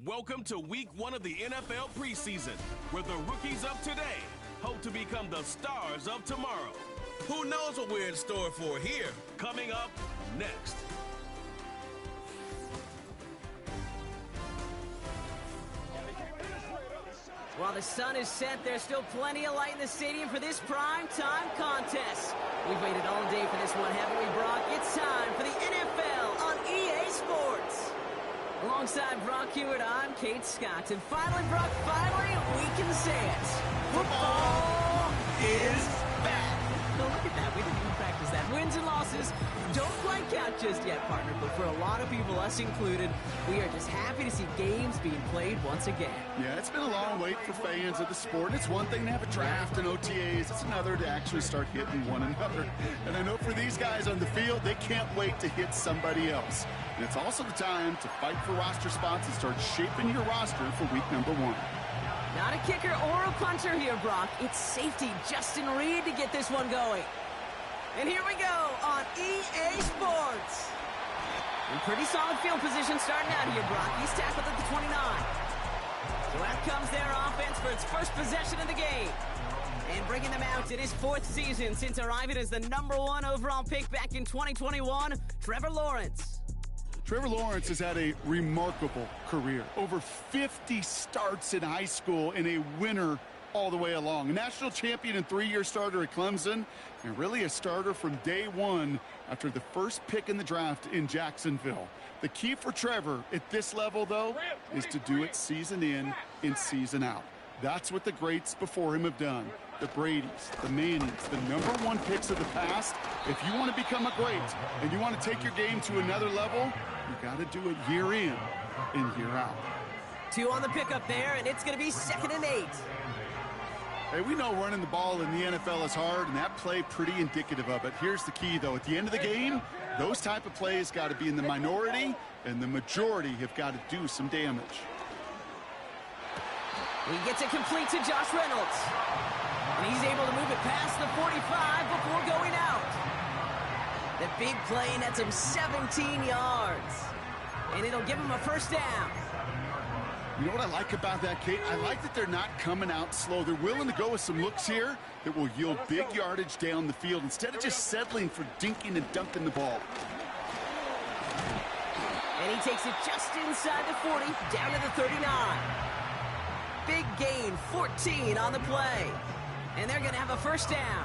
Welcome to week 1 of the NFL preseason, where the rookies of today hope to become the stars of tomorrow. Who knows what we're in store for here? Coming up next. While the sun is set, there's still plenty of light in the stadium for this prime-time contest. We've waited all day for this one, haven't we, Brock? It's time for the NFL on EA Sports. Alongside Brock Hewitt, I'm Kate Scott. And finally, Brock, we can say it. Football is back. No, look at that. We didn't even practice that. Wins and losses don't quite count just yet, partner. But for a lot of people, us included, we are just happy to see games being played once again. Yeah, it's been a long wait for fans of the sport. It's one thing to have a draft and OTAs. It's another to actually start hitting one another. And I know for these guys on the field, they can't wait to hit somebody else. And it's also the time to fight for roster spots and start shaping your roster for week number 1. Not a kicker or a punter here, Brock. It's safety Justin Reed to get this one going. And here we go on EA Sports. In pretty solid field position starting out here, Brock. He's tackled at the 29. So out comes their offense for its first possession of the game. And bringing them out in his 4th season since arriving as the #1 overall pick back in 2021, Trevor Lawrence. Trevor Lawrence has had a remarkable career. Over 50 starts in high school and a winner all the way along. A national champion and 3-year starter at Clemson, and really a starter from day 1 after the first pick in the draft in Jacksonville. The key for Trevor at this level, though, is to do it season in and season out. That's what the greats before him have done. The Bradys, the Mannings, the #1 picks of the past. If you want to become a great and you want to take your game to another level, you got to do it year in and year out. 2 on the pickup there, and it's going to be 2nd and 8. Hey, we know running the ball in the NFL is hard, and that play pretty indicative of it. Here's the key, though. At the end of the game, those type of plays got to be in the minority, and the majority have got to do some damage. He gets it complete to Josh Reynolds. And he's able to move it past the 45 before going out. The big play nets him 17 yards. And it'll give him a first down. You know what I like about that, Kate? I like that they're not coming out slow. They're willing to go with some looks here that will yield big yardage down the field instead of just settling for dinking and dunking the ball. And he takes it just inside the 40, down to the 39. Big gain, 14 on the play. And they're going to have a first down.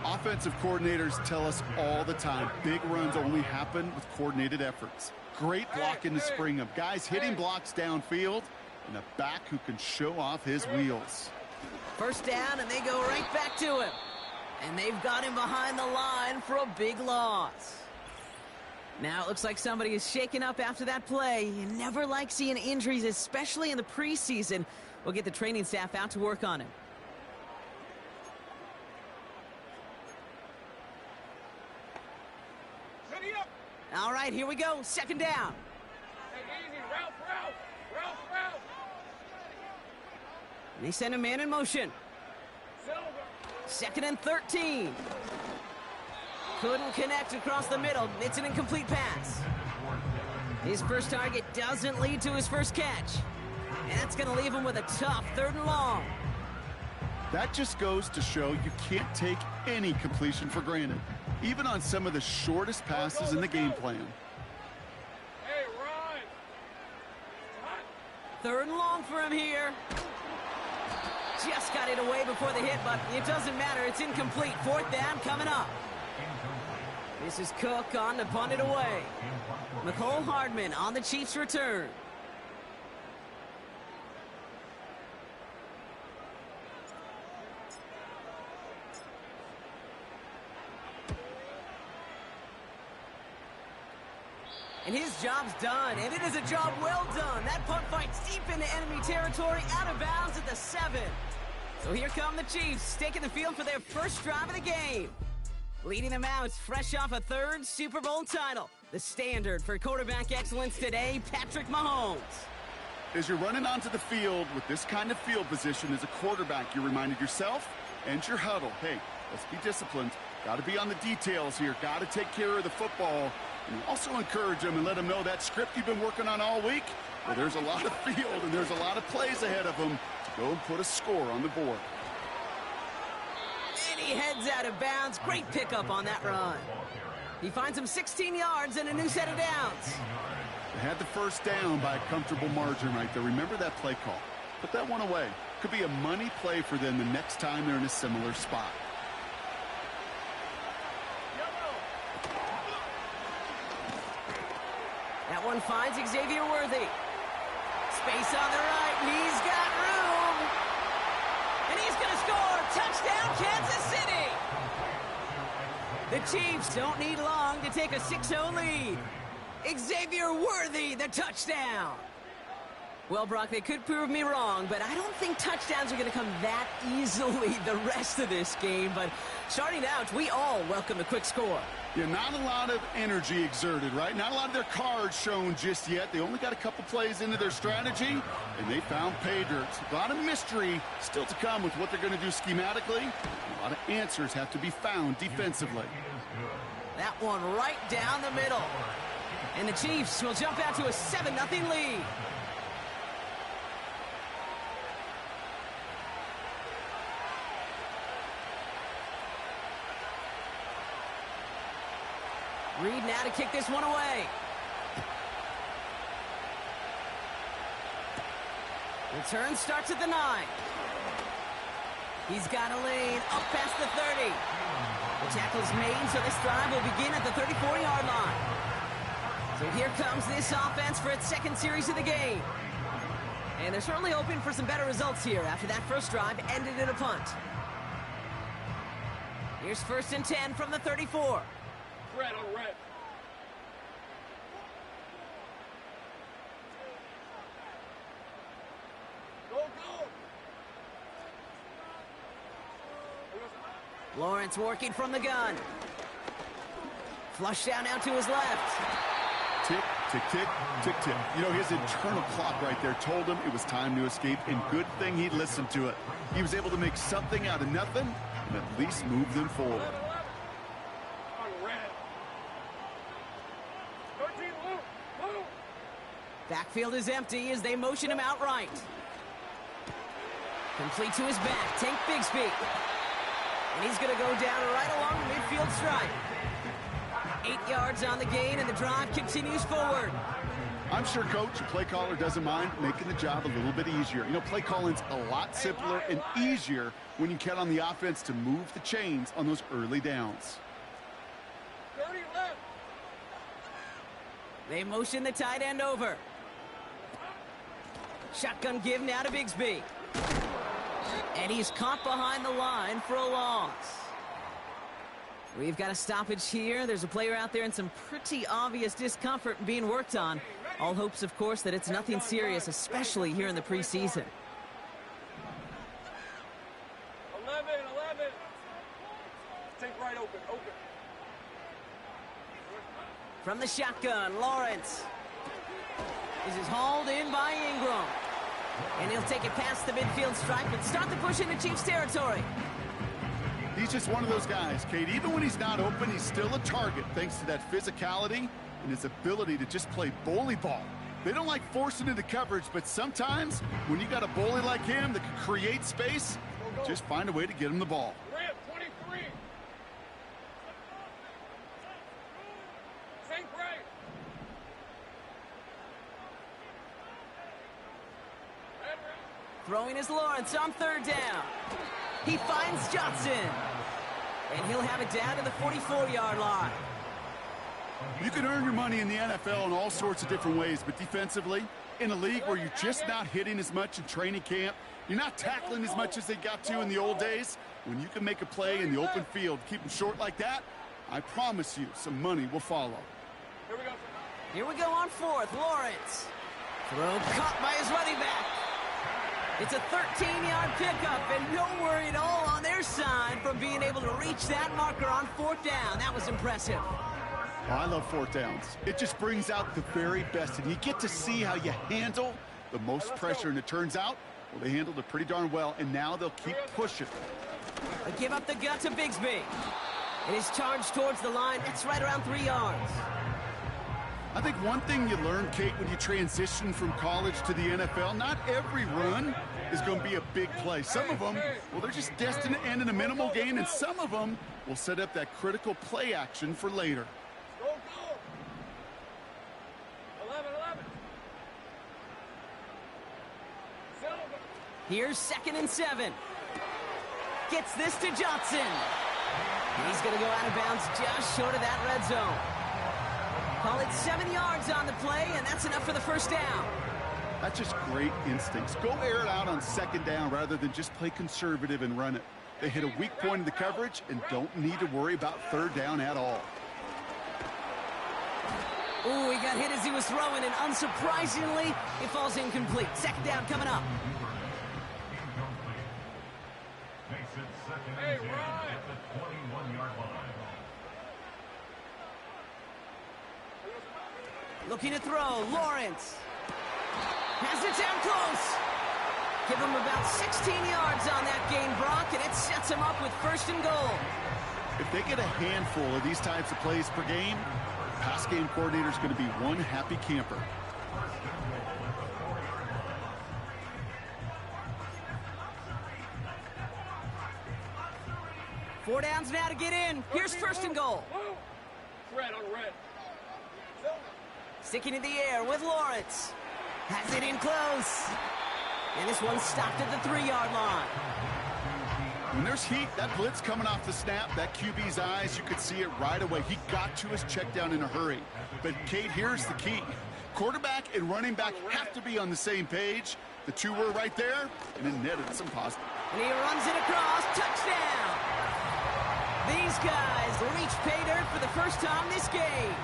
Offensive coordinators tell us all the time, big runs only happen with coordinated efforts. Great blocking to spring them. Guys hitting blocks downfield, and a back who can show off his wheels. First down, and they go right back to him. And they've got him behind the line for a big loss. Now it looks like somebody is shaken up after that play. You never like seeing injuries, especially in the preseason. We'll get the training staff out to work on him. All right, here we go. 2nd down. Take it easy. Route. And they send a man in motion. 2nd and 13. Couldn't connect across the middle. It's an incomplete pass. His first target doesn't lead to his first catch. And that's going to leave him with a tough 3rd and long. That just goes to show you can't take any completion for granted, even on some of the shortest passes in the game plan. Hey, run. 3rd and long for him here. Just got it away before the hit, but it doesn't matter. It's incomplete. 4th down coming up. This is Cook on to punt it away. McCole Hardman on the Chiefs' return. And his job's done, and it is a job well done. That punt fights deep into enemy territory, out of bounds at the 7. So here come the Chiefs, taking the field for their first drive of the game. Leading them out, fresh off a 3rd Super Bowl title. The standard for quarterback excellence today, Patrick Mahomes. As you're running onto the field with this kind of field position as a quarterback, you reminded yourself and your huddle, hey, let's be disciplined. Got to be on the details here. Got to take care of the football. And also encourage them and let them know that script you've been working on all week, Well, there's a lot of field and there's a lot of plays ahead of him to go and put a score on the board. And he heads out of bounds. Great pickup on that run. He finds him 16 yards and a new set of downs. They had the first down by a comfortable margin right there. Remember that play call. Put that one away. Could be a money play for them the next time they're in a similar spot. That one finds Xavier Worthy. Space on the right, and he's got room. And he's going to score. Touchdown, Kansas City. The Chiefs don't need long to take a 6-0 lead. Xavier Worthy, the touchdown. Well, Brock, they could prove me wrong, but I don't think touchdowns are going to come that easily the rest of this game. But starting out, we all welcome a quick score. Yeah, not a lot of energy exerted, right? Not a lot of their cards shown just yet. They only got a couple plays into their strategy, and they found pay dirt. A lot of mystery still to come with what they're going to do schematically. A lot of answers have to be found defensively. That one right down the middle. And the Chiefs will jump out to a 7-0 lead. Reed now to kick this one away. Return starts at the 9. He's got a lane up past the 30. The tackle is made, so this drive will begin at the 34-yard line. So here comes this offense for its second series of the game. And they're certainly hoping for some better results here after that first drive ended in a punt. Here's 1st and 10 from the 34. Red on red. Go, go. Lawrence working from the gun. Flush down now to his left. Tick, tick, tick, tick, tick. You know, his internal clock right there told him it was time to escape, and good thing he listened to it. He was able to make something out of nothing and at least move them forward. Backfield is empty as they motion him outright. Complete to his back, Tank Bigsby. And he's going to go down right along the midfield stripe. 8 yards on the gain, and the drive continues forward. I'm sure Coach, the play caller, doesn't mind making the job a little bit easier. You know, play calling's a lot simpler and easier when you count on the offense to move the chains on those early downs. 30 left. They motion the tight end over. Shotgun give now to Bigsby. And he's caught behind the line for a loss. We've got a stoppage here. There's a player out there in some pretty obvious discomfort being worked on. All hopes, of course, that it's nothing serious, especially here in the preseason. 11. Take right open. From the shotgun, Lawrence. This is hauled in by Ingram. And he'll take it past the midfield stripe and start the push into Chiefs territory. He's just one of those guys, Kate. Even when he's not open, he's still a target thanks to that physicality and his ability to just play bully ball. They don't like forcing into coverage, but sometimes when you got a bully like him that can create space, just find a way to get him the ball. Red 23. St. Bray. Throwing is Lawrence on 3rd down. He finds Johnson. And he'll have it down to the 44-yard line. You can earn your money in the NFL in all sorts of different ways, but defensively, in a league where you're just not hitting as much in training camp, you're not tackling as much as they got to in the old days, when you can make a play in the open field, keep them short like that, I promise you some money will follow. Here we go on 4th. Lawrence. Throw caught by his running back. It's a 13-yard pickup, and no worry at all on their side from being able to reach that marker on 4th down. That was impressive. Oh, I love 4th downs. It just brings out the very best, and you get to see how you handle the most pressure, and it turns out, well, they handled it pretty darn well, and now they'll keep pushing. They give up the gut to Bigsby. It is charged towards the line. It's right around 3 yards. I think one thing you learn, Kate, when you transition from college to the NFL, not every run is going to be a big play. Some of them, well, they're just destined to end in a minimal gain, and some of them will set up that critical play action for later. Go, go. 11. Silver. Here's 2nd and 7. Gets this to Johnson. He's going to go out of bounds just short of that red zone. Call it 7 yards on the play, and that's enough for the first down. That's just great instincts. Go air it out on 2nd down rather than just play conservative and run it. They hit a weak point in the coverage and don't need to worry about 3rd down at all. Ooh, he got hit as he was throwing, and unsurprisingly, it falls incomplete. 2nd down coming up. Hey, Ryan. Looking to throw, Lawrence. Has it down close. Give him about 16 yards on that gain, Brock, and it sets him up with 1st and goal. If they get a handful of these types of plays per game, pass game coordinator is going to be one happy camper. Four downs now to get in. Here's 1st and goal. Red on red. Sticking in the air with Lawrence. Has it in close. And this one's stopped at the 3-yard line. When there's heat, that blitz coming off the snap, that QB's eyes, you could see it right away. He got to his check down in a hurry. But, Kate, here's the key. Quarterback and running back have to be on the same page. The two were right there, and it netted some positive. And he runs it across. Touchdown! These guys reach pay dirt for the first time this game.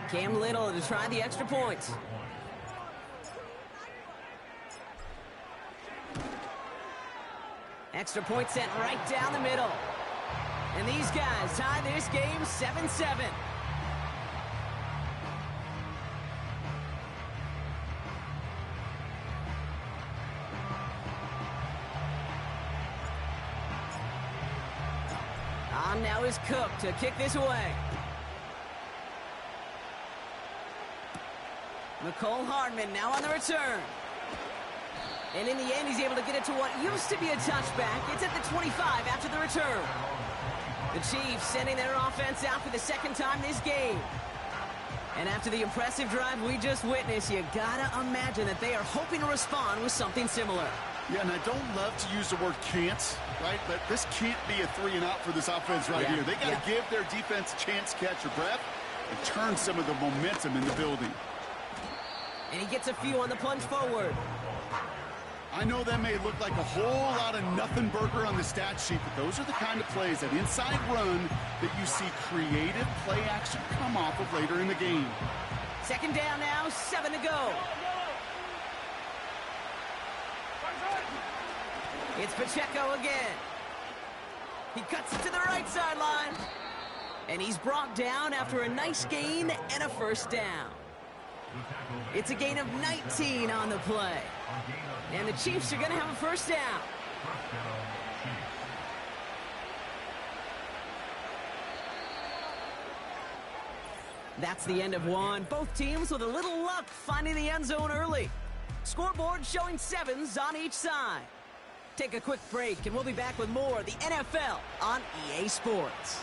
Cam Little to try the extra point. Extra point sent right down the middle. And these guys tie this game 7-7. On now is Cook to kick this away. Nicole Hardman now on the return. And in the end, he's able to get it to what used to be a touchback. It's at the 25 after the return. The Chiefs sending their offense out for the 2nd time this game. And after the impressive drive we just witnessed, you gotta imagine that they are hoping to respond with something similar. Yeah, and I don't love to use the word can't, right? But this can't be a 3-and-out for this offense right here. They got to give their defense a chance to catch their breath and turn some of the momentum in the building. And he gets a few on the plunge forward. I know that may look like a whole lot of nothing burger on the stat sheet, but those are the kind of plays, that inside run, that you see creative play action come off of later in the game. 2nd down now, 7 to go. It's Pacheco again. He cuts it to the right sideline. And he's brought down after a nice gain and a 1st down. It's a gain of 19 on the play. And the Chiefs are going to have a 1st down. That's the end of one. Both teams with a little luck finding the end zone early. Scoreboard showing 7s on each side. Take a quick break, and we'll be back with more of the NFL on EA Sports.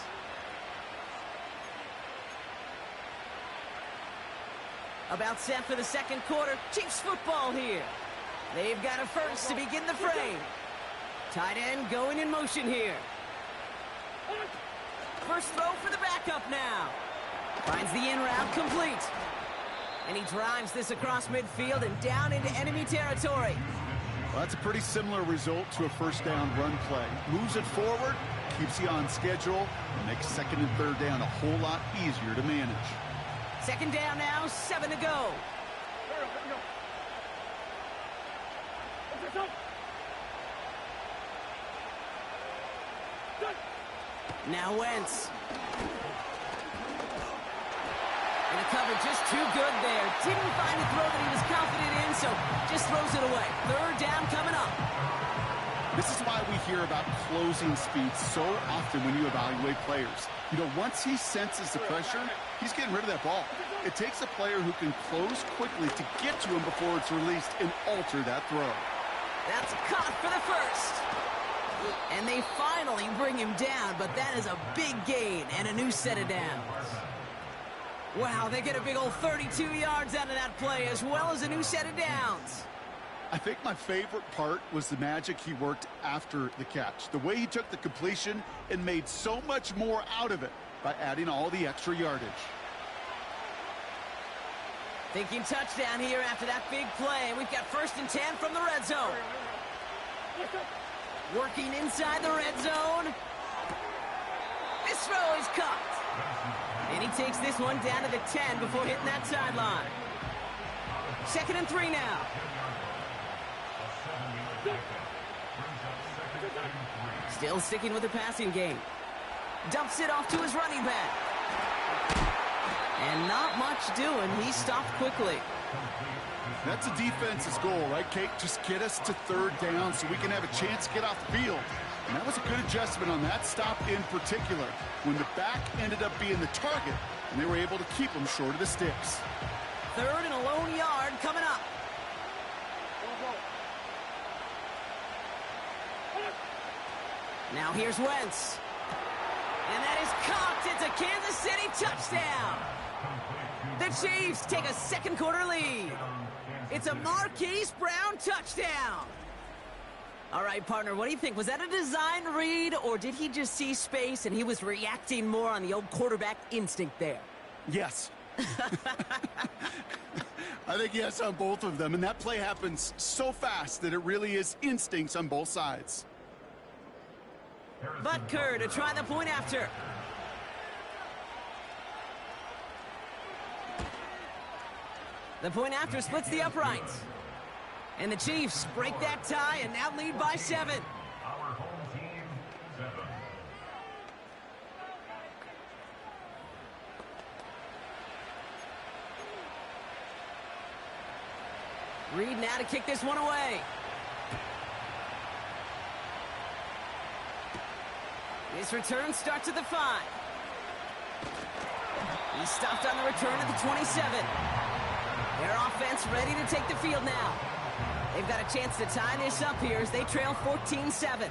About set for the 2nd quarter. Chiefs football here. They've got a 1st to begin the frame. Tight end going in motion here. First throw for the backup now. Finds the in route complete. And he drives this across midfield and down into enemy territory. Well, that's a pretty similar result to a 1st down run play. Moves it forward, keeps you on schedule, and makes 2nd and 3rd down a whole lot easier to manage. 2nd down now, 7 to go. Now Wentz. And the cover just too good there. Didn't find a throw that he was confident in, so just throws it away. Third down coming up. This is why we hear about closing speed so often when you evaluate players. You know, once he senses the pressure, he's getting rid of that ball. It takes a player who can close quickly to get to him before it's released and alter that throw. That's caught for the first. And they finally bring him down, but that is a big gain and a new set of downs. Wow, they get a big old 32 yards out of that play, as well as a new set of downs. I think my favorite part was the magic he worked after the catch. The way he took the completion and made so much more out of it by adding all the extra yardage. Thinking touchdown here after that big play. We've got 1st and 10 from the red zone. Working inside the red zone. This throw is caught. And he takes this one down to the 10 before hitting that sideline. 2nd and 3 now. Still sticking with the passing game. Dumps it off to his running back. And not much doing. He stopped quickly. That's a defense's goal, right, Kate? Just get us to 3rd down so we can have a chance to get off the field. And that was a good adjustment on that stop in particular, when the back ended up being the target, and they were able to keep him short of the sticks. 3rd and a lone yard coming up. Now here's Wentz. And that is caught. It's a Kansas City touchdown. The Chiefs take a 2nd quarter lead. It's a Marquise Brown touchdown. All right, partner, what do you think? Was that a design read, or did he just see space and he was reacting more on the old quarterback instinct there? Yes. I think yes on both of them, and that play happens so fast that it really is instincts on both sides. Butker to try the point after. The point after splits the uprights. And the Chiefs break that tie and now lead by 7. Our home team, 7. Reed now to kick this one away. His return starts at the 5. He's stopped on the return at the 27. Their offense ready to take the field now. They've got a chance to tie this up here as they trail 14-7.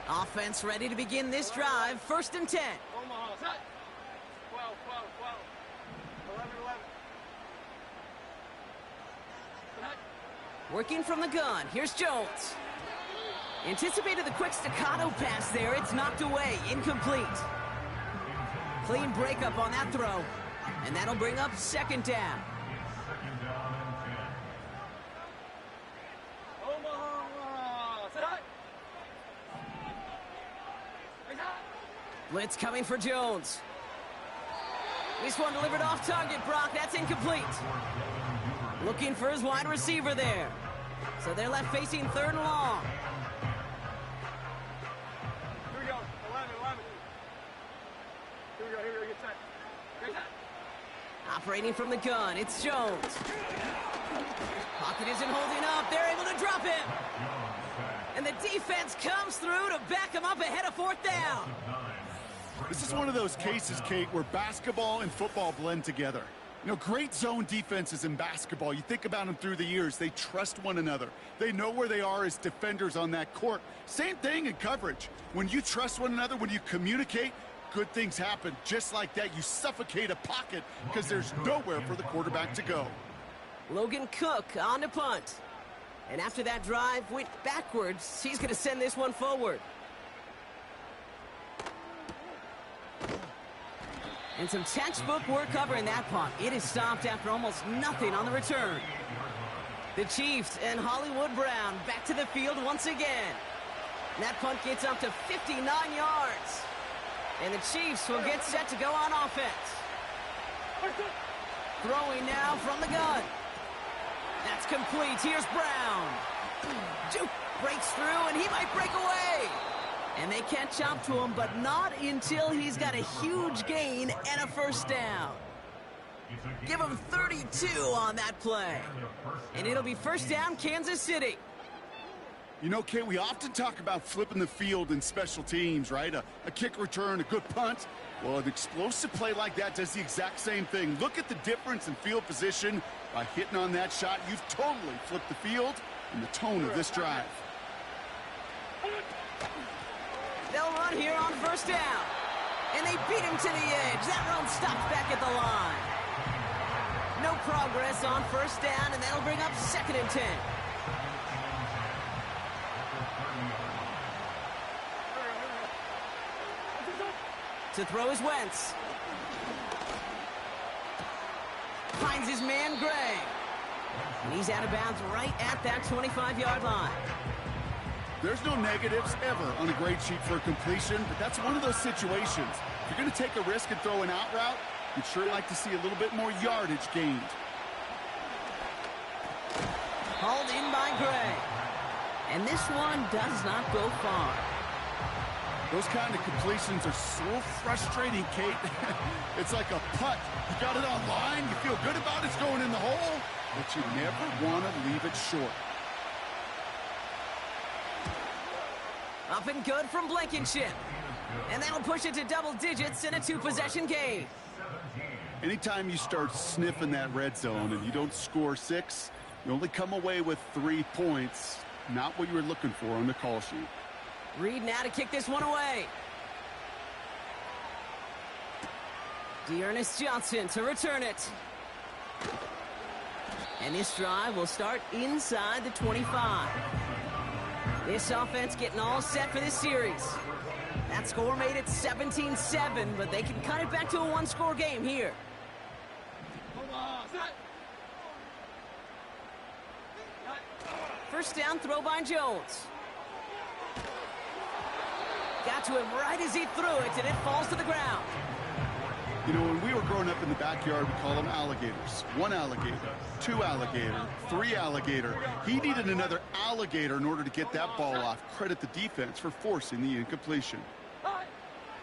Offense ready to begin this drive. 1st and 10. Omaha, set. 12, 12, 12. 11, 11. Working from the gun. Here's Jones. Anticipated the quick staccato pass there. It's knocked away. Incomplete. Clean breakup on that throw. And that'll bring up 2nd down. Omaha, set. Blitz coming for Jones. This one delivered off target, Brock. That's incomplete. Looking for his wide receiver there. So they're left facing 3rd and long. Here we go. 11, 11. Here we go. Get set. Get set. Operating from the gun, it's Jones. Pocket isn't holding up. They're able to drop him. And the defense comes through to back him up ahead of 4th down. This is one of those cases, Kate, where basketball and football blend together. You know, great zone defenses in basketball. You think about them through the years. They trust one another. They know where they are as defenders on that court. Same thing in coverage. When you trust one another, when you communicate, good things happen. Just like that, you suffocate a pocket because there's nowhere for the quarterback to go. Logan Cook on to punt. And after that drive went backwards, he's going to send this one forward. And some textbook work covering that punt. It is stopped after almost nothing on the return. The Chiefs and Hollywood Brown back to the field once again. And that punt gets up to 59 yards. And the Chiefs will get set to go on offense. Throwing now from the gun. That's complete. Here's Brown. Juke breaks through, and he might break away. And they catch up to him, but not until he's got a huge gain and a first down. Give him 32 on that play. And it'll be first down, Kansas City. You know, Kate, we often talk about flipping the field in special teams, right? A kick return, a good punt. Well, an explosive play like that does the exact same thing. Look at the difference in field position. By hitting on that shot, you've totally flipped the field and the tone of this drive. They'll run here on first down. And they beat him to the edge. That run stops back at the line. No progress on first down, and that'll bring up 2nd and 10. To throw is Wentz. Finds his man, Gray. And he's out of bounds right at that 25-yard line. There's no negatives ever on a grade sheet for a completion, but that's one of those situations. If you're going to take a risk and throw an out route, you'd sure like to see a little bit more yardage gained. Hauled in by Gray. And this one does not go far. Those kind of completions are so frustrating, Kate. It's like a putt. You got it on line, you feel good about it's going in the hole, but you never want to leave it short. Up and good from Blankenship. And that'll push it to double digits in a 2-possession game. Anytime you start sniffing that red zone and you don't score 6, you only come away with 3 points. Not what you were looking for on the call sheet. Reed now to kick this one away. Dearness Johnson to return it. And this drive will start inside the 25. This offense getting all set for this series. That score made it 17-7, but they can cut it back to a 1-score game here. First down throw by Jones. Got to him right as he threw it, and it falls to the ground. You know, when we were growing up in the backyard, we call them alligators. 1 alligator, 2 alligator, 3 alligator. He needed another alligator in order to get that ball off. Credit the defense for forcing the incompletion.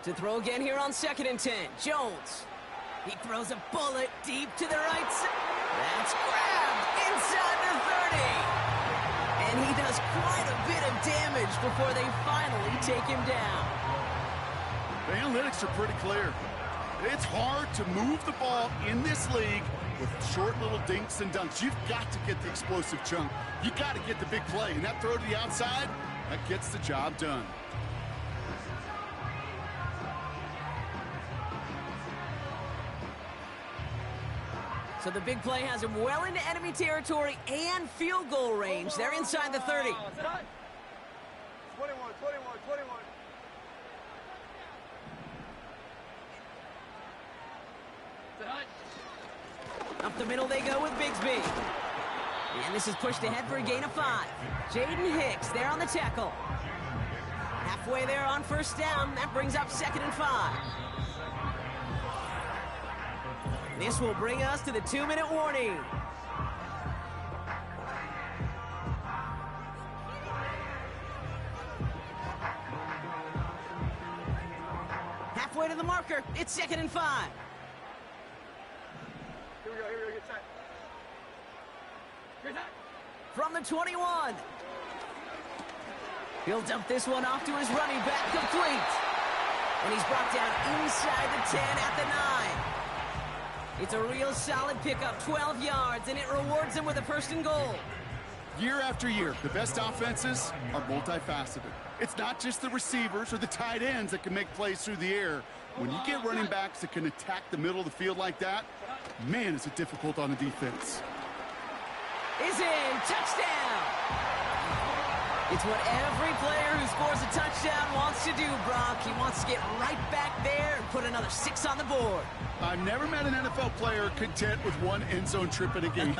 To throw again here on 2nd and 10. Jones. He throws a bullet deep to the right side. That's grabbed inside the 30. And he does quite a bit of damage before they finally take him down. The analytics are pretty clear. It's hard to move the ball in this league with short little dinks and dunks. You've got to get the explosive chunk. You got to get the big play. And that throw to the outside, that gets the job done. So the big play has him well into enemy territory and field goal range. They're inside the 30. 21, 21, 21. Up the middle they go with Bigsby. And this is pushed ahead for a gain of 5. Jaden Hicks there on the tackle. Halfway there on first down. That brings up 2nd and 5. This will bring us to the 2-minute warning. Halfway to the marker. It's 2nd and 5. Here we go, get set. Get set. From the 21. He'll dump this one off to his running back, complete. And he's brought down inside the 10 at the 9. It's a real solid pickup, 12 yards, and it rewards him with a 1st and goal. Year after year, the best offenses are multifaceted. It's not just the receivers or the tight ends that can make plays through the air. When you get running backs that can attack the middle of the field like that, man, is it difficult on the defense. Is in, touchdown! It's what every player who scores a touchdown wants to do, Brock. He wants to get right back there and put another 6 on the board. I've never met an NFL player content with 1 end zone trip in a game.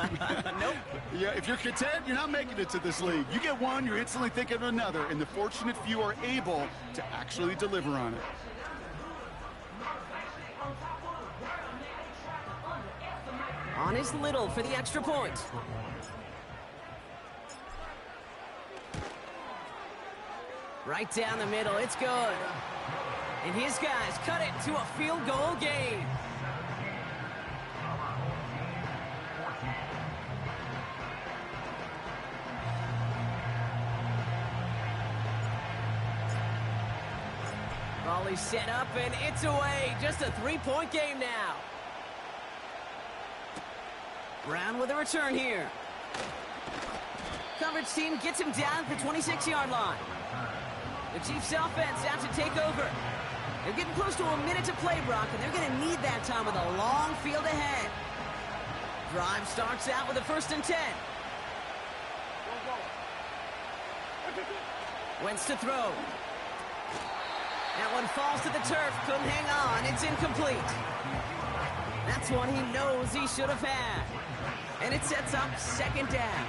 Nope. Yeah, if you're content, you're not making it to this league. You get one, you're instantly thinking of another, and the fortunate few are able to actually deliver on it. On is Little for the extra point. Right down the middle, it's good. And his guys cut it to a field goal game. Volley set up, and it's away. Just a three-point game now. Brown with a return here. Coverage team gets him down at the 26-yard line. The Chiefs offense out to take over. They're getting close to a minute to play, Brock, and they're going to need that time with a long field ahead. Drive starts out with a 1st and 10. Wentz to throw. That one falls to the turf. Couldn't hang on. It's incomplete. That's one he knows he should have had. And it sets up 2nd down.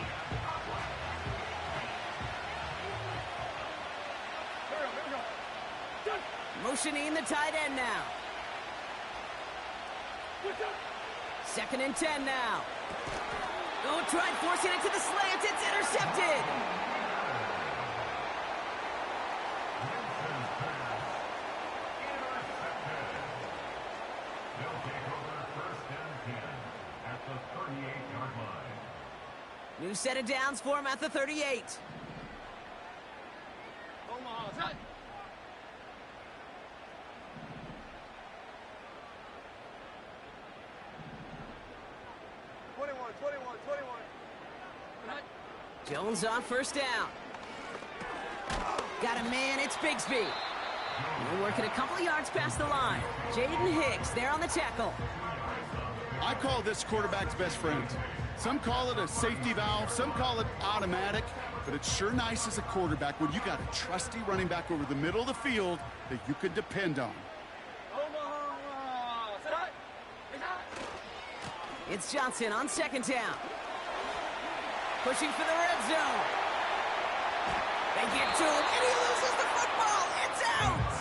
Motioning the tight end now. 2nd and 10 now. Oh, tried forcing it to the slant. It's intercepted. They'll take over 1st and 10 at the 38-yard line. New set of downs for him at the 38. Omaha, 21. Jones on 1st down. Got a man, it's Bigsby. They're working a couple of yards past the line. Jaden Hicks there on the tackle. I call this quarterback's best friend. Some call it a safety valve, some call it automatic, but it's sure nice as a quarterback when you got a trusty running back over the middle of the field that you can depend on. It's Johnson on 2nd down. Pushing for the red zone. They get to him, and he loses the football. It's out!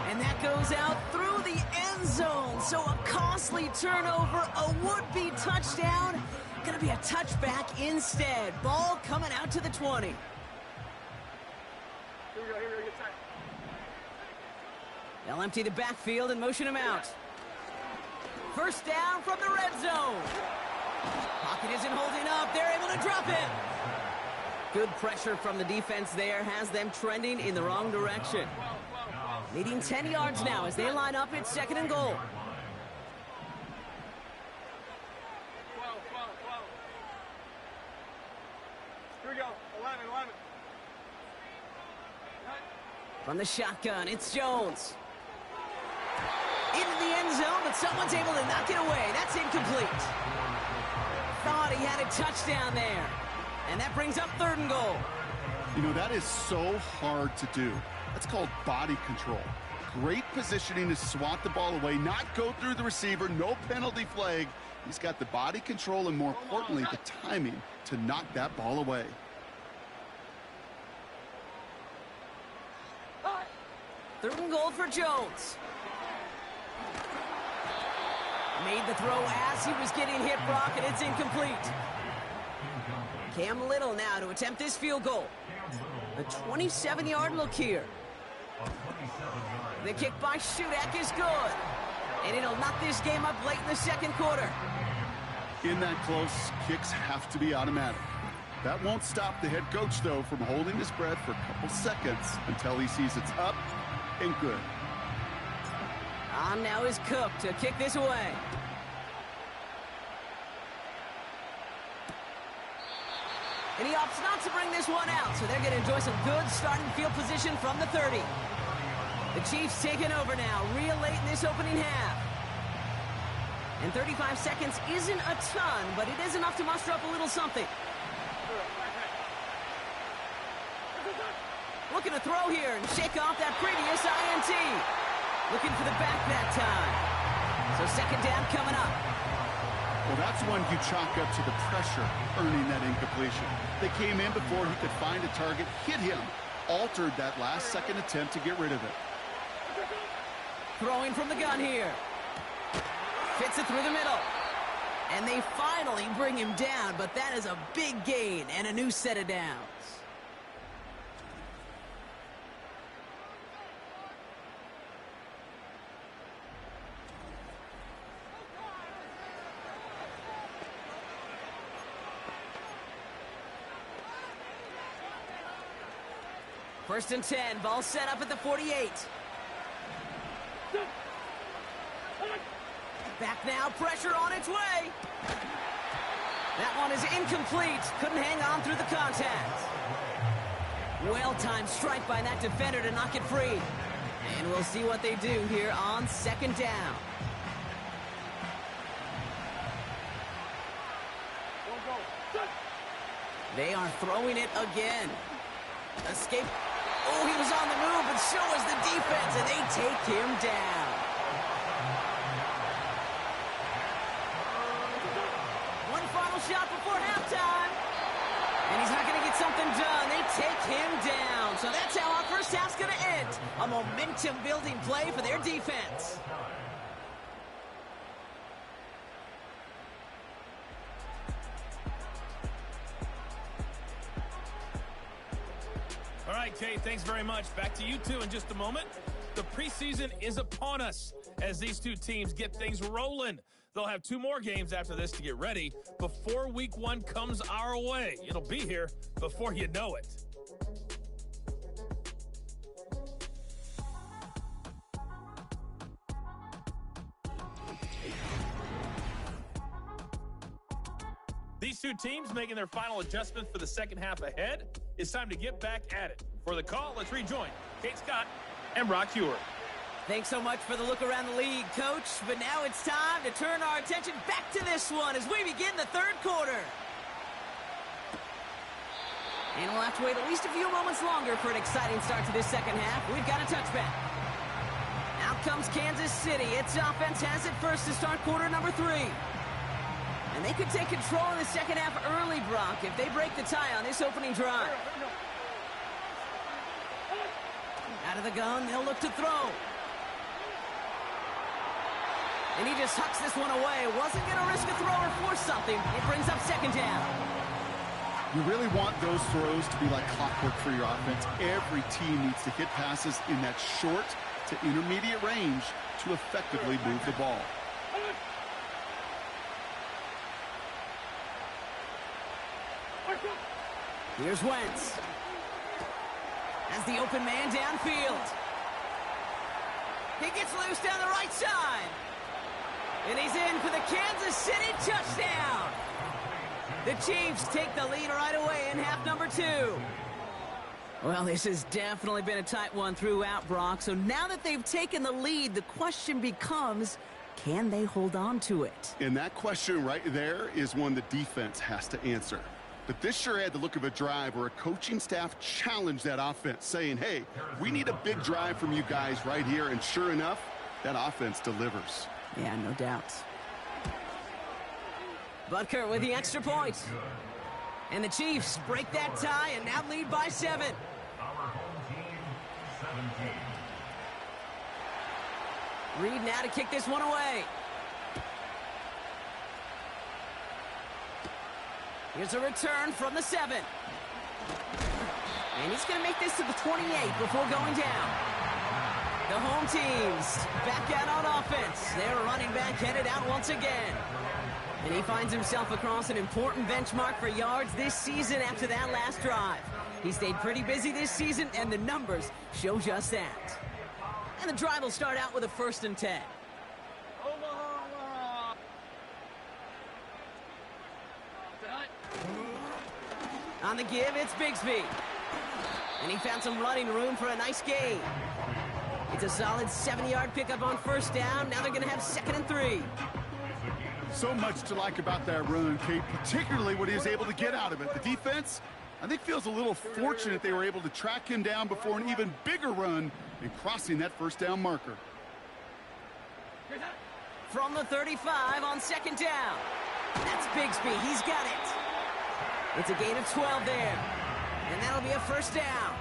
And that goes out through the end zone. So a costly turnover, a would-be touchdown. Gonna be a touchback instead. Ball coming out to the 20. Here we go, get set. They'll empty the backfield and motion him out. 1st down from the red zone. Pocket isn't holding up. They're able to drop him. Good pressure from the defense there has them trending in the wrong direction. Needing 10 yards now as they line up at 2nd and goal. 12. Here we go, alignment. From the shotgun, it's Jones. Into the end zone, but someone's able to knock it away. That's incomplete. Thought he had a touchdown there. And that brings up 3rd and goal. You know, that is so hard to do. That's called body control. Great positioning to swat the ball away, not go through the receiver, no penalty flag. He's got the body control and, more importantly, the timing to knock that ball away. Third and goal for Jones. Made the throw as he was getting hit, Brock, and it's incomplete. Cam Little now to attempt this field goal. A 27-yard look here. The kick by Shudak is good. And it'll knock this game up late in the 2nd quarter. In that close, kicks have to be automatic. That won't stop the head coach, though, from holding his breath for a couple seconds until he sees it's up and good. On now is Cook to kick this away. And he opts not to bring this one out, so they're going to enjoy some good starting field position from the 30. The Chiefs taking over now, real late in this opening half. And 35 seconds isn't a ton, but it is enough to muster up a little something. Looking to throw here and shake off that previous INT. Looking for the back that time. So 2nd down coming up. Well, that's one you chalk up to the pressure earning that incompletion. They came in before he could find a target, hit him, altered that last-second attempt to get rid of it. Throwing from the gun here. Fits it through the middle. And they finally bring him down, but that is a big gain and a new set of downs. First and 10, ball set up at the 48. Back now, pressure on its way. That one is incomplete. Couldn't hang on through the contact. Well-timed strike by that defender to knock it free. And we'll see what they do here on second down. They are throwing it again. Escape. Oh, he was on the move, but so was the defense, and they take him down. One final shot before halftime. And he's not going to get something done. They take him down. So that's how our first half's going to end. A momentum-building play for their defense. All right, Kate, thanks very much. Back to you two in just a moment. The preseason is upon us as these two teams get things rolling. They'll have 2 more games after this to get ready before week 1 comes our way. It'll be here before you know it. These two teams making their final adjustment for the second half ahead. It's time to get back at it. For the call, let's rejoin Kate Scott and Brock Huer. Thanks so much for the look around the league, Coach. But now it's time to turn our attention back to this one as we begin the third quarter. And we'll have to wait at least a few moments longer for an exciting start to this second half. We've got a touchback. Out comes Kansas City. Its offense has it first to start quarter number 3. And they could take control in the second half early, Brock, if they break the tie on this opening drive. Out of the gun, they'll look to throw. And he just hucks this one away. Wasn't going to risk a throw or force something. It brings up second down. You really want those throws to be like clockwork for your offense. Every team needs to hit passes in that short to intermediate range to effectively move the ball. Here's Wentz. As the open man downfield. He gets loose down the right side. And he's in for the Kansas City touchdown. The Chiefs take the lead right away in half number 2. Well, this has definitely been a tight one throughout, Brock. So now that they've taken the lead, the question becomes, can they hold on to it? And that question right there is one the defense has to answer. But this sure had the look of a drive where a coaching staff challenged that offense, saying, hey, we need a big drive from you guys right here. And sure enough, that offense delivers. Yeah, no doubt. Butker with the extra point. And the Chiefs break that tie and now lead by 7. Our home team, 17. Reed now to kick this one away. Here's a return from the 7. And he's going to make this to the 28 before going down. The home teams back out on offense. Their running back headed out once again. And he finds himself across an important benchmark for yards this season after that last drive. He stayed pretty busy this season, and the numbers show just that. And the drive will start out with a 1st and 10. On the give, it's Bigsby. And he found some running room for a nice gain. It's a solid 7-yard pickup on 1st down. Now they're going to have 2nd and 3. So much to like about that run, Kate, particularly what he was able to get out of it. The defense, I think, feels a little fortunate they were able to track him down before an even bigger run and crossing that 1st down marker. From the 35 on 2nd down. That's Bigsby. He's got it. It's a gain of 12 there. And that'll be a 1st down.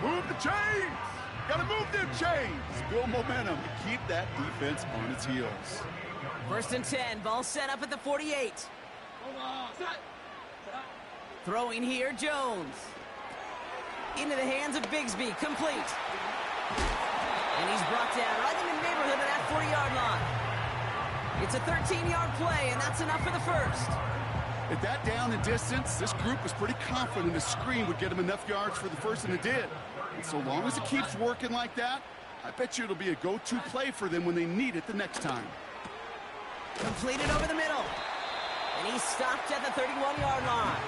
Move the chains! Gotta move them chains! Build momentum to keep that defense on its heels. 1st and 10. Ball set up at the 48. Throwing here, Jones. Into the hands of Bigsby. Complete. And he's brought down right in the neighborhood of that 40-yard line. It's a 13-yard play, and that's enough for the 1st. At that down and distance, this group was pretty confident a screen would get them enough yards for the first, and it did. And so long as it keeps working like that, I bet you it'll be a go-to play for them when they need it the next time. Completed over the middle. And he stopped at the 31-yard line.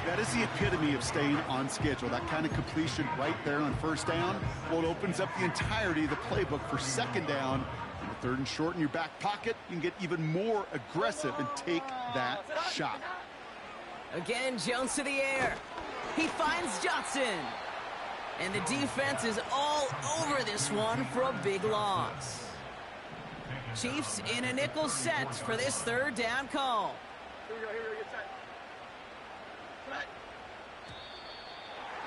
That is the epitome of staying on schedule. That kind of completion right there on first down. Well, it opens up the entirety of the playbook for second down. And the third and short in your back pocket, you can get even more aggressive and take that shot. Again, Jones to the air. He finds Johnson. And the defense is all over this one for a big loss. Chiefs in a nickel set for this third down call. Here we go, get set.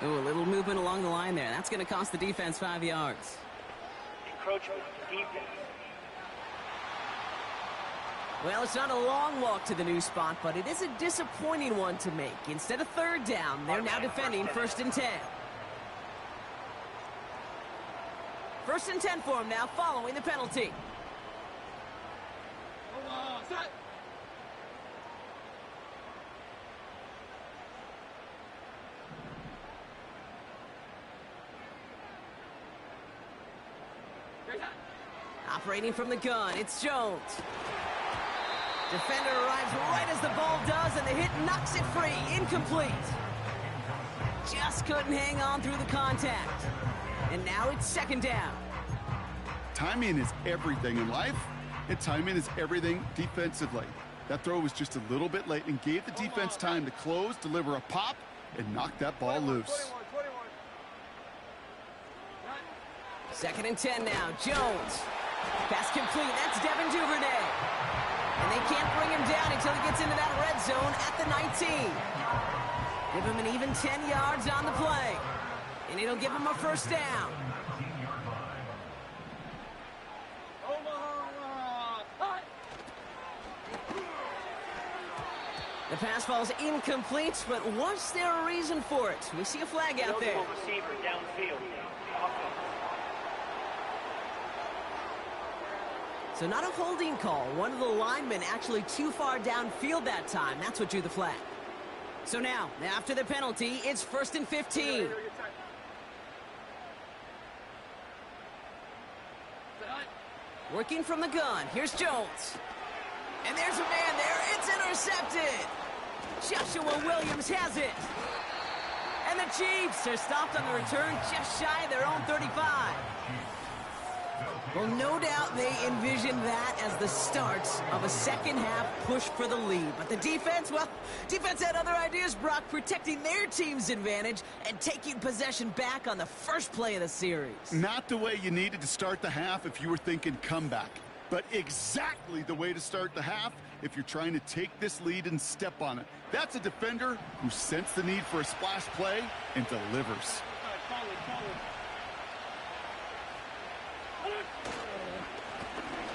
Ooh, a little movement along the line there. That's going to cost the defense 5 yards. Encroachment, defense. Well, it's not a long walk to the new spot, but it is a disappointing one to make. Instead of third down, they're now defending 1st and 10. 1st and 10 for him now, following the penalty. Set. Operating from the gun, it's Jones. Defender arrives right as the ball does, and the hit knocks it free. Incomplete. Just couldn't hang on through the contact. And now it's second down. Timing is everything in life, and timing is everything defensively. That throw was just a little bit late and gave the defense time to close, deliver a pop, and knock that ball loose. 21. 2nd and 10 now. Jones. Pass complete. That's Devin Duvernay. And they can't bring him down until he gets into that red zone at the 19. Give him an even 10 yards on the play. And it'll give him a first down. The pass falls incomplete, but was there a reason for it? We see a flag out there. Receiver downfield. So not a holding call. One of the linemen actually too far downfield that time. That's what drew the flag. So now, after the penalty, it's 1st and 15. Working from the gun. Here's Jones. And there's a man there. It's intercepted. Joshua Williams has it. And the Chiefs are stopped on the return just shy of their own 35. Well, no doubt they envisioned that as the start of a second half push for the lead. But the defense, well, defense had other ideas, Brock, protecting their team's advantage and taking possession back on the first play of the series. Not the way you needed to start the half if you were thinking comeback, but exactly the way to start the half if you're trying to take this lead and step on it. That's a defender who sensed the need for a splash play and delivers.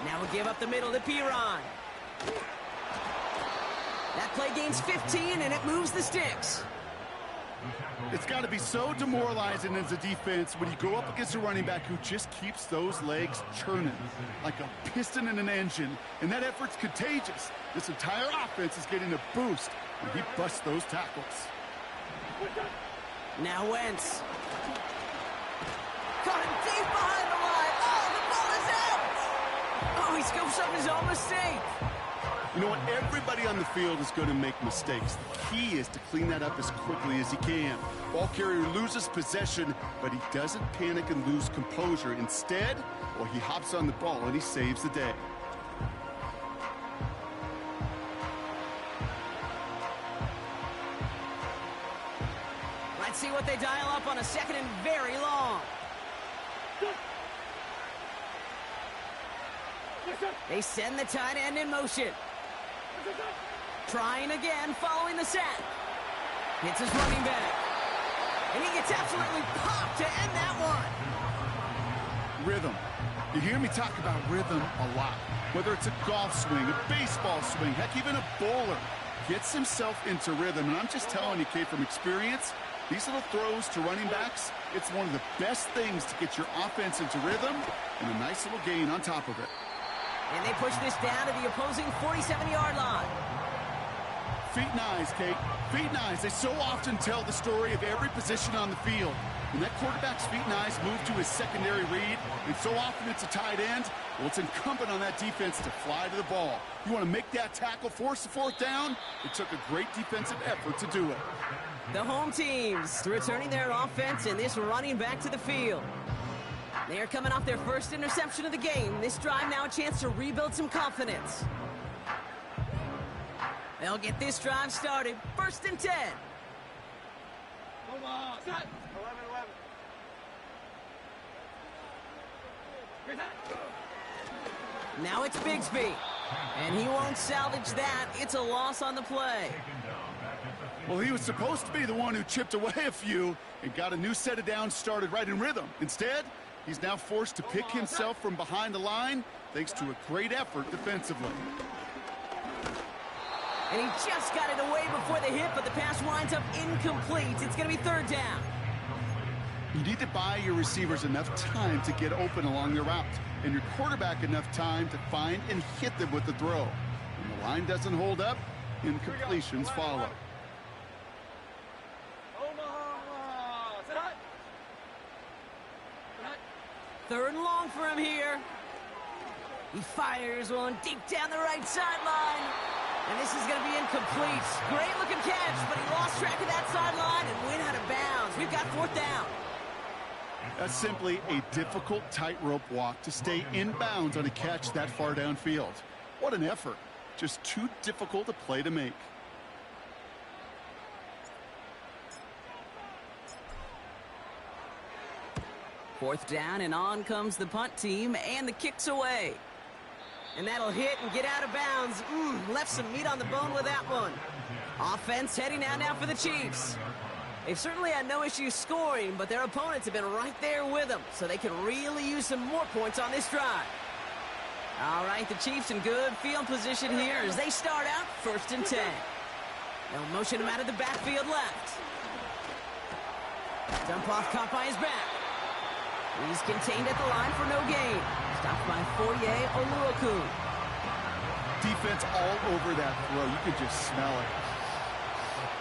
Now we'll give up the middle to Piron. That play gains 15, and it moves the sticks. It's got to be so demoralizing as a defense when you go up against a running back who just keeps those legs churning like a piston in an engine, and that effort's contagious. This entire offense is getting a boost when he busts those tackles. Now Wentz. Caught him deep behind the line. Oh, the ball is out! Oh, he scoops up his own mistake. You know what? Everybody on the field is going to make mistakes. The key is to clean that up as quickly as he can. Ball carrier loses possession, but he doesn't panic and lose composure. Instead, well, he hops on the ball and he saves the day. Let's see what they dial up on a second and very long. They send the tight end in motion. Trying again, following the sack. Hits his running back. And he gets absolutely popped to end that one. Rhythm. You hear me talk about rhythm a lot. Whether it's a golf swing, a baseball swing, heck, even a bowler. Gets himself into rhythm. And I'm just telling you, Kate, from experience, these little throws to running backs, it's one of the best things to get your offense into rhythm and a nice little gain on top of it. And they push this down to the opposing 47-yard line. Feet and eyes, Kate. Feet and eyes. They so often tell the story of every position on the field. When that quarterback's feet and eyes move to his secondary read, and so often it's a tight end, well, it's incumbent on that defense to fly to the ball. You want to make that tackle, force the fourth down? It took a great defensive effort to do it. The home teams returning their offense and this running back to the field. They are coming off their first interception of the game. This drive now a chance to rebuild some confidence. They'll get this drive started. 1st and 10. Hold on. Set. 11. Now it's Bigsby. And he won't salvage that. It's a loss on the play. Well, he was supposed to be the one who chipped away a few and got a new set of downs started right in rhythm. Instead, he's now forced to pick himself from behind the line thanks to a great effort defensively. And he just got it away before the hit, but the pass winds up incomplete. It's going to be 3rd down. You need to buy your receivers enough time to get open along their route, and your quarterback enough time to find and hit them with the throw. When the line doesn't hold up, incompletions follow. 3rd and long for him here. He fires one deep down the right sideline. And this is going to be incomplete. Great looking catch, but he lost track of that sideline and went out of bounds. We've got 4th down. That's simply a difficult tightrope walk to stay in bounds on a catch that far downfield. What an effort. Just too difficult a play to make. Fourth down, and on comes the punt team, and the kick's away. And that'll hit and get out of bounds. Left some meat on the bone with that one. Offense heading out now for the Chiefs. They've certainly had no issues scoring, but their opponents have been right there with them, so they can really use some more points on this drive. All right, the Chiefs in good field position here as they start out 1st and 10. They'll motion him out of the backfield left. Dump off caught by his back. He's contained at the line for no gain. Stopped by Foye Oluokun. Defense all over that throw. You could just smell it.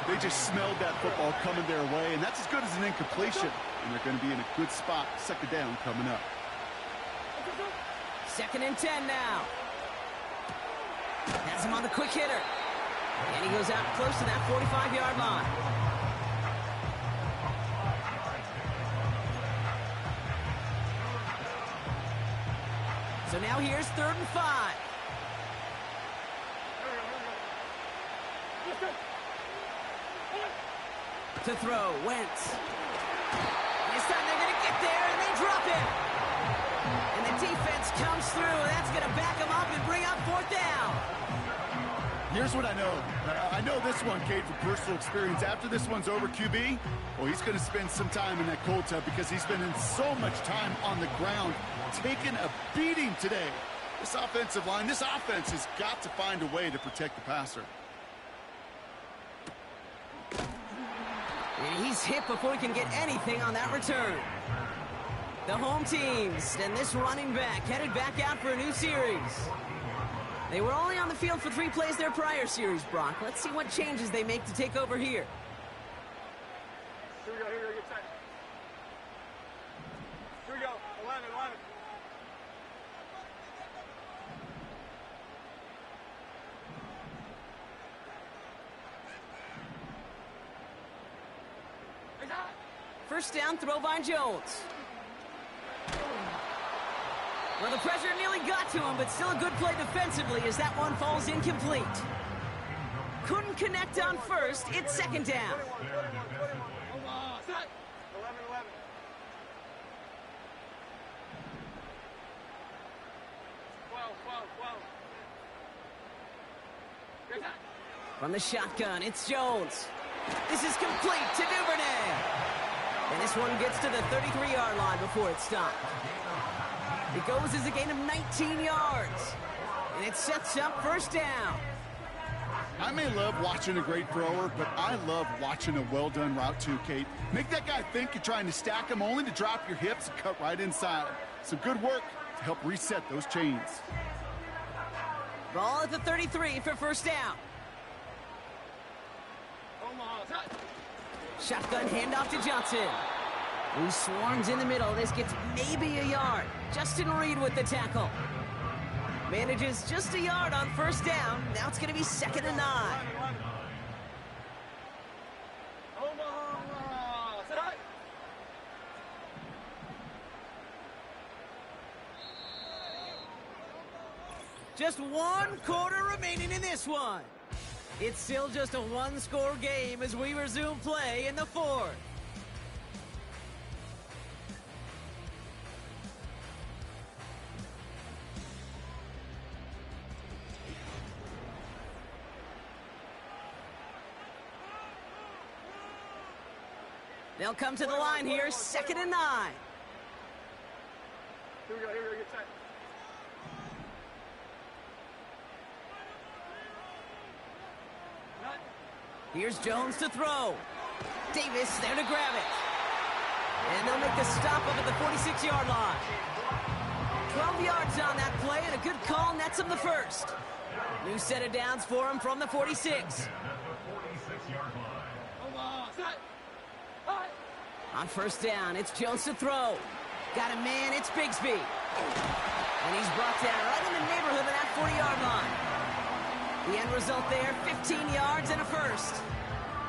They just smelled that football coming their way, and that's as good as an incompletion. And they're going to be in a good spot. 2nd down coming up. 2nd and 10 now. Has him on the quick hitter. And he goes out close to that 45-yard line. So now here's 3rd and 5. To throw, Wentz. This time they're going to get there, and they drop him. And the defense comes through, and that's going to back him up and bring up 4th down. Here's what I know. I know this one, Kate, from personal experience. After this one's over, QB, well, he's going to spend some time in that cold tub because he's spending so much time on the ground, taking a beating today. This offensive line, this offense has got to find a way to protect the passer. And he's hit before he can get anything on that return. The home teams and this running back headed back out for a new series. They were only on the field for 3 plays their prior series, Brock. Let's see what changes they make to take over here. Here we go, get set. Here we go, 11. First down, throw by Jones. Well, the pressure nearly got to him, but still a good play defensively as that one falls incomplete. Couldn't connect on first. It's 2nd down. Set. 11. From the shotgun, it's Jones. This is complete to Duvernay. And this one gets to the 33-yard line before it's stopped. It goes as a gain of 19 yards. And it sets up 1st down. I may love watching a great thrower, but I love watching a well-done route too, Kate. Make that guy think you're trying to stack him only to drop your hips and cut right inside. Some good work to help reset those chains. Ball at the 33 for 1st down. Shotgun handoff to Johnson, who swarms in the middle. This gets maybe a yard. Justin Reed with the tackle. Manages just a yard on first down. Now it's going to be 2nd and 9. Just 1 quarter remaining in this one. It's still just a 1-score game as we resume play in the 4th. They'll come to the line here, 2nd and 9. Here we go, get set. Here's Jones to throw. Davis there to grab it. And they'll make the stop up at the 46-yard line. 12 yards on that play, and a good call nets him the first. New set of downs for him from the 46. On first down, it's Jones to throw. Got a man, it's Bigsby. And he's brought down right in the neighborhood of that 40-yard line. The end result there, 15 yards and a first.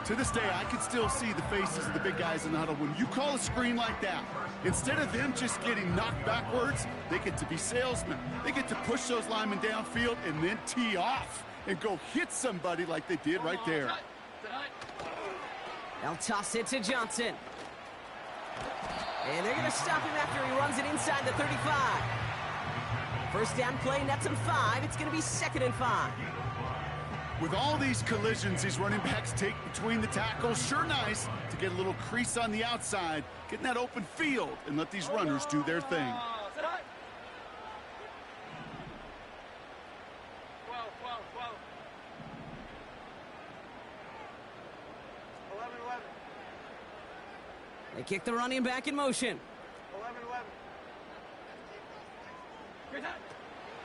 To this day, I can still see the faces of the big guys in the huddle. When you call a screen like that, instead of them just getting knocked backwards, they get to be salesmen. They get to push those linemen downfield and then tee off and go hit somebody like they did right there. They'll toss it to Johnson. And they're going to stop him after he runs it inside the 35. First down play nets him 5. It's going to be 2nd and 5. With all these collisions these running backs take between the tackles, sure nice to get a little crease on the outside, get in that open field, and let these runners do their thing. 12. 11. They kick the running back in motion. 11.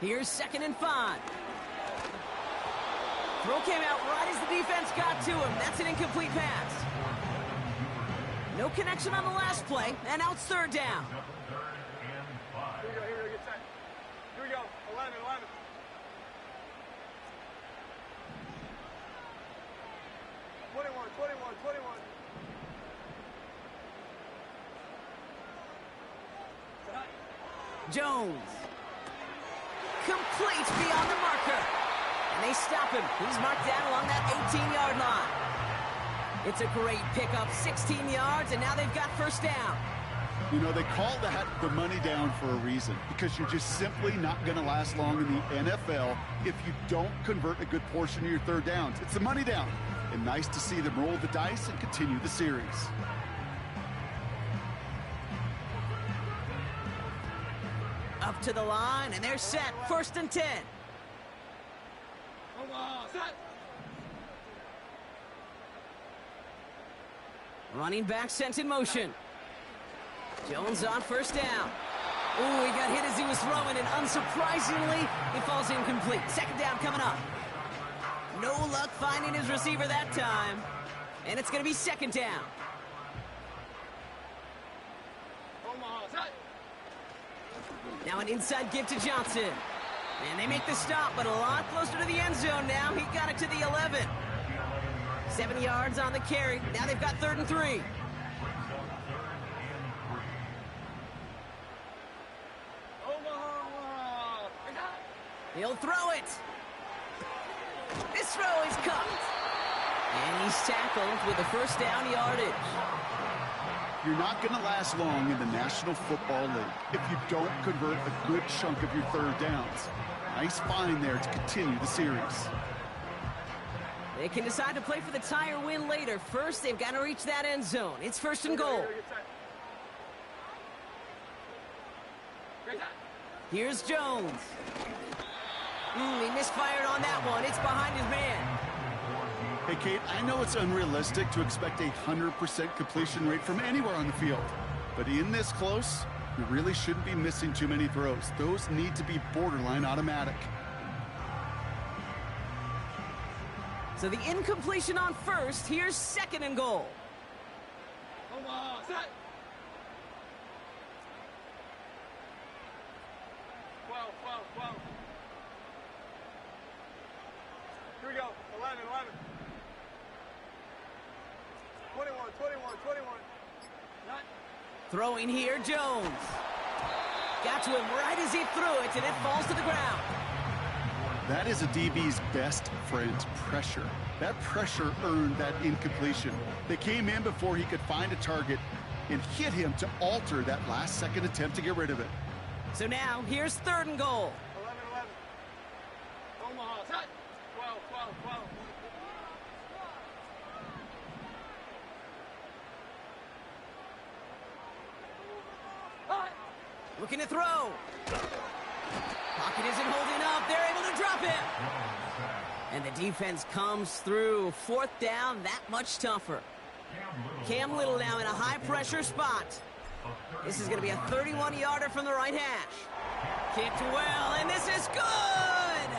Here's 2nd and 5. Throw came out right as the defense got to him. That's an incomplete pass. No connection on the last play, and now it's 3rd down. Here we go, get set. Here we go, 11. 21. Jones. Complete beyond the marker. And they stop him. He's marked down along that 18-yard line. It's a great pickup, 16 yards, and now they've got first down. You know, they call that the money down for a reason, because you're just simply not going to last long in the NFL if you don't convert a good portion of your 3rd downs. It's the money down. And nice to see them roll the dice and continue the series. Up to the line, and they're set. 1st and 10. Running back sent in motion. Jones on first down. Ooh, he got hit as he was throwing, and unsurprisingly, it falls incomplete. 2nd down coming up. No luck finding his receiver that time. And it's going to be 2nd down. Now an inside give to Johnson. And they make the stop, but a lot closer to the end zone now. He got it to the 11. 7 yards on the carry. Now they've got 3rd and 3. He'll throw it. This throw is caught. And he's tackled with the first down yardage. You're not going to last long in the National Football League if you don't convert a good chunk of your 3rd downs. Nice find there to continue the series. They can decide to play for the tie or win later. First, they've got to reach that end zone. It's 1st and goal. Here's Jones. He misfired on that one. It's behind his man. Hey, Kate, I know it's unrealistic to expect a 100% completion rate from anywhere on the field. But in this close, you really shouldn't be missing too many throws. Those need to be borderline automatic. So the incompletion on first. Here's second and goal. Omaha, set. 12, 12, 12. Here we go. 11, 11. 21, 21, 21. Nine. Throwing here, Jones. Got to him right as he threw it, and it falls to the ground. That is a DB's best friend, pressure. That pressure earned that incompletion. They came in before he could find a target and hit him to alter that last-second attempt to get rid of it. So now, here's third and goal. 11, 11. Omaha, set. 12, 12, 12. Looking to throw. Pocket isn't holding up. They're able to drop him. And the defense comes through. Fourth down, that much tougher. Cam Little now in a high-pressure spot. This is going to be a 31-yarder from the right hash. Kicked well, and this is good!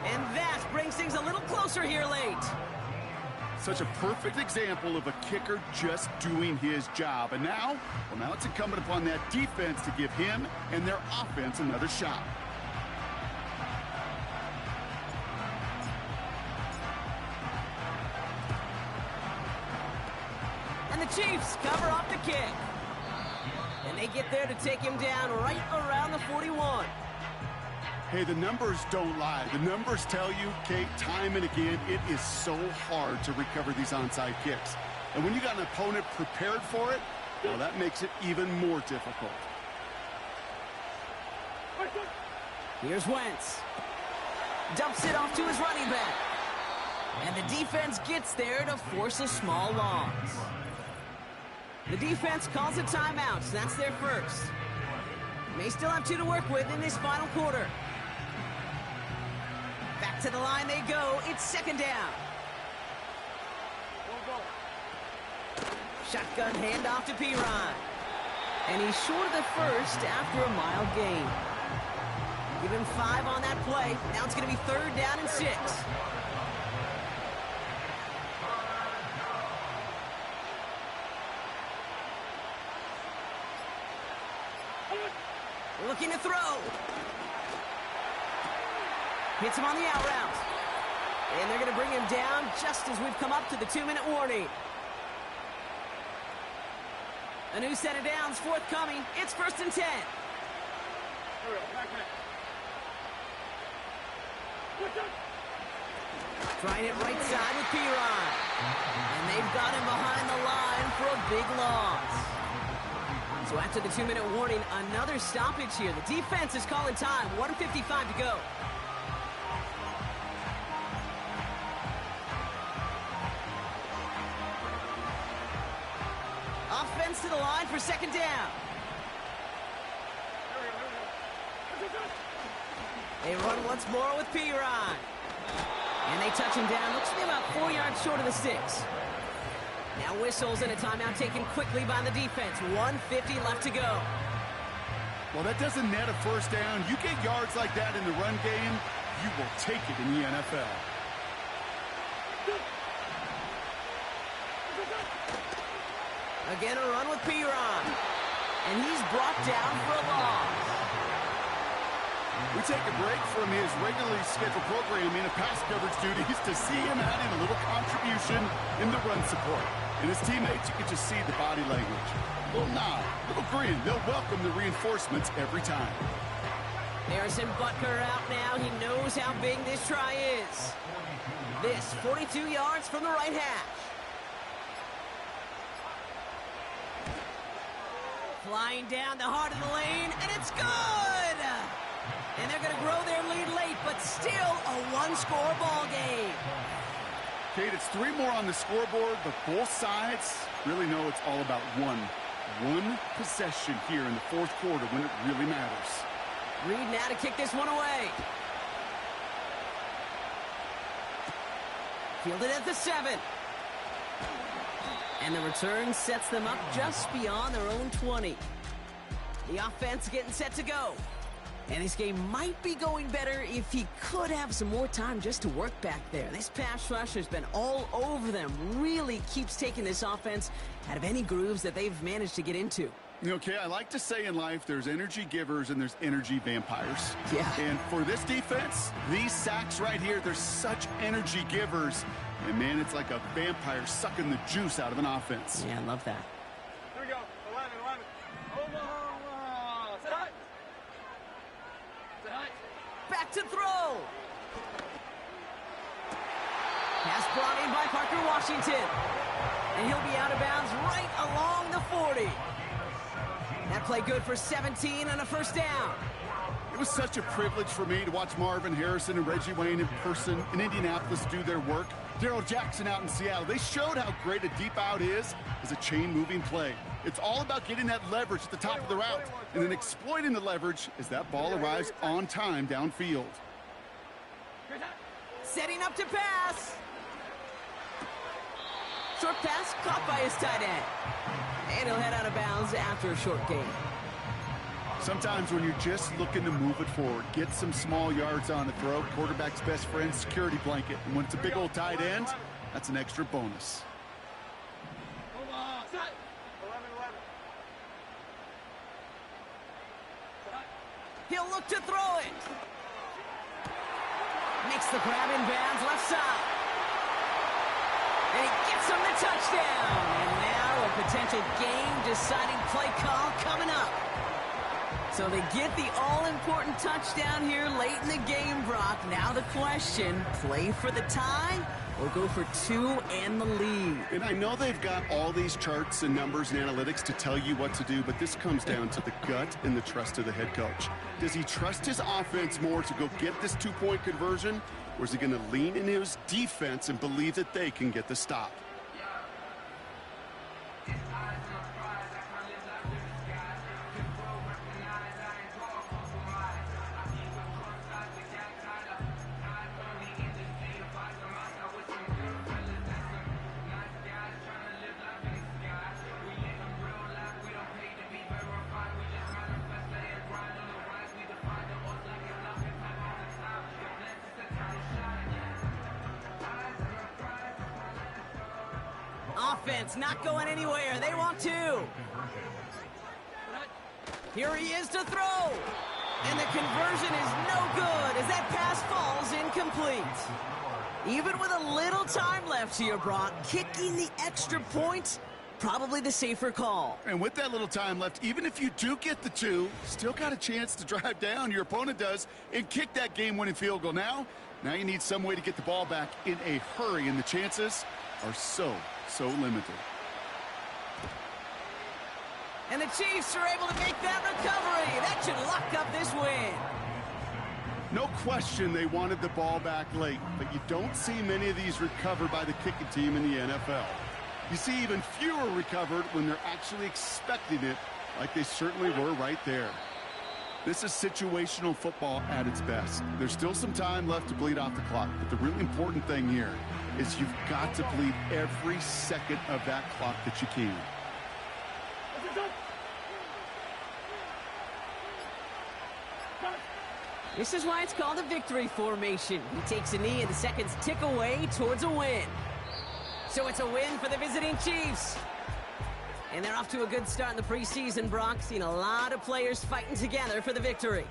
And that brings things a little closer here late. Such a perfect example of a kicker just doing his job. And now, well, now it's incumbent upon that defense to give him and their offense another shot. And the Chiefs cover off the kick. And they get there to take him down right around the 41. Hey, the numbers don't lie. The numbers tell you, Kate, time and again, it is so hard to recover these onside kicks. And when you got an opponent prepared for it, well, that makes it even more difficult. Here's Wentz. Dumps it off to his running back. And the defense gets there to force a small loss. The defense calls a timeout, so that's their first. May still have 2 to work with in this final quarter. Back to the line they go. It's second down. Shotgun handoff to Piron. And he's short of the first after a mild gain. Give him 5 on that play. Now it's going to be third down and 6. Looking to throw. Hits him on the out route. And they're going to bring him down just as we've come up to the 2-minute warning. A new set of downs forthcoming. It's first and 10. Trying it right side with Piron. And they've got him behind the line for a big loss. So after the 2-minute warning, another stoppage here. The defense is calling time. 1:55 to go. Offense to the line for second down. They run once more with Piron. And they touch him down. Looks to be about 4 yards short of the 6. Now whistles and a timeout taken quickly by the defense. 1:50 left to go. Well, that doesn't net a first down. You get yards like that in the run game, you will take it in the NFL. Again, a run with Piron. And he's brought down for a loss. We take a break from his regularly scheduled programming of pass coverage duties to see him adding a little contribution in the run support. And his teammates, you can just see the body language. Little nod, little grin. They'll welcome the reinforcements every time. Harrison Butker out now. He knows how big this try is. This, 42 yards from the right hash. Flying down the heart of the lane, and it's good! And they're going to grow their lead late, but still a one-score ball game. Kate, it's 3 more on the scoreboard, but both sides really know it's all about one possession here in the fourth quarter when it really matters. Reed now to kick this one away. Fielded at the 7. And the return sets them up just beyond their own 20. The offense getting set to go. And this game might be going better if he could have some more time just to work back there. This pass rush has been all over them. Really keeps taking this offense out of any grooves that they've managed to get into. Okay, I like to say in life there's energy givers and there's energy vampires. Yeah. And for this defense, these sacks right here, they're such energy givers. And, man, it's like a vampire sucking the juice out of an offense. Yeah, I love that. Here we go. Alignment. Omaha. Sit high. Sit high. Back to throw. Pass brought in by Parker Washington. And he'll be out of bounds right along the 40. That play good for 17 and a first down. It was such a privilege for me to watch Marvin Harrison and Reggie Wayne in person in Indianapolis do their work. Darrell Jackson out in Seattle. They showed how great a deep out is as a chain-moving play. It's all about getting that leverage at the top of the route and then exploiting the leverage as that ball arrives on time downfield. Setting up to pass. Short pass caught by his tight end. And he'll head out of bounds after a short gain. Sometimes when you're just looking to move it forward, get some small yards on a throw, quarterback's best friend, security blanket. And when it's a big old tight end, that's an extra bonus. Set. 11. He'll look to throw it. Makes the grab in bounds left side. And he gets him the touchdown. And now a potential game-deciding play call coming up. So they get the all-important touchdown here late in the game, Brock. Now the question, play for the tie or go for two and the lead? And I know they've got all these charts and numbers and analytics to tell you what to do, but this comes down to the gut and the trust of the head coach. Does he trust his offense more to go get this two-point conversion, or is he going to lean into his defense and believe that they can get the stop? Offense not going anywhere. They want two. Here he is to throw. And the conversion is no good as that pass falls incomplete. Even with a little time left here, Brock, kicking the extra point, probably the safer call. And with that little time left, even if you do get the two, still got a chance to drive down, your opponent does, and kick that game-winning field goal. Now you need some way to get the ball back in a hurry, and the chances are so limited. And the Chiefs are able to make that recovery. That should lock up this win. No question they wanted the ball back late, but you don't see many of these recovered by the kicking team in the NFL. You see even fewer recovered when they're actually expecting it, like they certainly were right there. This is situational football at its best. There's still some time left to bleed off the clock, but the really important thing here is you've got to bleed every second of that clock that you can. This is why it's called a victory formation. He takes a knee and the seconds tick away towards a win. So it's a win for the visiting Chiefs. And they're off to a good start in the preseason, Brock. Seen a lot of players fighting together for the victory.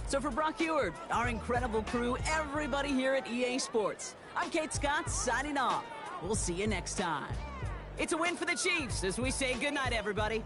So for Brock Eward, our incredible crew, everybody here at EA Sports, I'm Kate Scott signing off. We'll see you next time. It's a win for the Chiefs as we say goodnight, everybody.